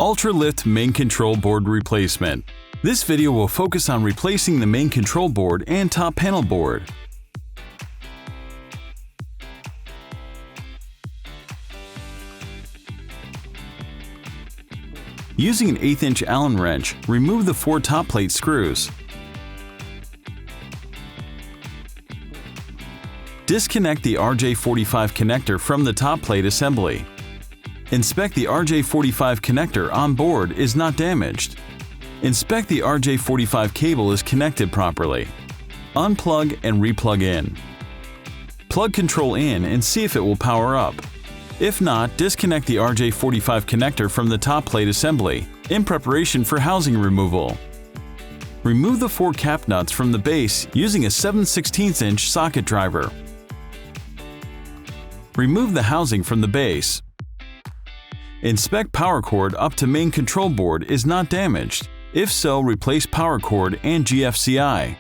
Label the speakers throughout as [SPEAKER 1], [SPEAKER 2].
[SPEAKER 1] UltraLift main control board replacement. This video will focus on replacing the main control board and top panel board. Using an 1/8" Allen wrench, remove the 4 top plate screws. Disconnect the RJ45 connector from the top plate assembly. Inspect the RJ45 connector on board is not damaged. Inspect the RJ45 cable is connected properly. Unplug and replug in. Plug control in and see if it will power up. If not, disconnect the RJ45 connector from the top plate assembly in preparation for housing removal. Remove the 4 cap nuts from the base using a 7/16" socket driver. Remove the housing from the base. Inspect power cord up to main control board is not damaged. If so, replace power cord and GFCI.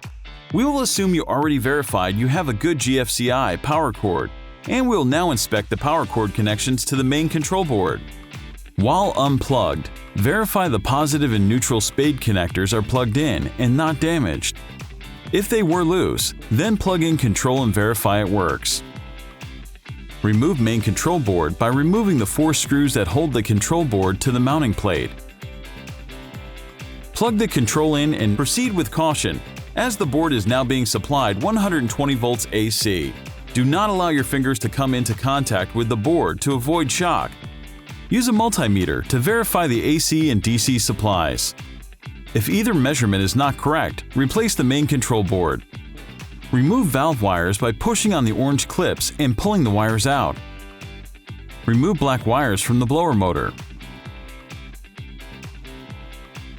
[SPEAKER 1] We will assume you already verified you have a good GFCI power cord, and we will now inspect the power cord connections to the main control board. While unplugged, verify the positive and neutral spade connectors are plugged in and not damaged. If they were loose, then plug in control and verify it works. Remove main control board by removing the 4 screws that hold the control board to the mounting plate. Plug the control in and proceed with caution, as the board is now being supplied 120 volts AC. Do not allow your fingers to come into contact with the board to avoid shock. Use a multimeter to verify the AC and DC supplies. If either measurement is not correct, replace the main control board. Remove valve wires by pushing on the orange clips and pulling the wires out. Remove black wires from the blower motor.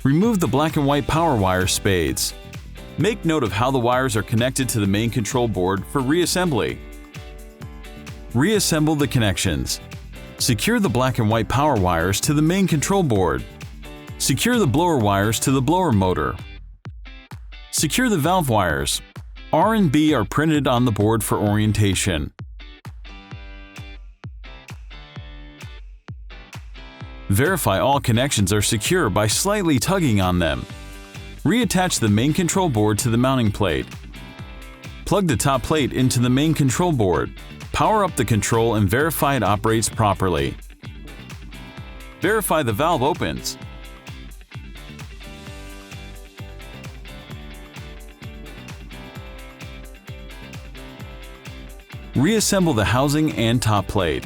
[SPEAKER 1] Remove the black and white power wire spades. Make note of how the wires are connected to the main control board for reassembly. Reassemble the connections. Secure the black and white power wires to the main control board. Secure the blower wires to the blower motor. Secure the valve wires. R and B are printed on the board for orientation. Verify all connections are secure by slightly tugging on them. Reattach the main control board to the mounting plate. Plug the top plate into the main control board. Power up the control and verify it operates properly. Verify the valve opens. Reassemble the housing and top plate.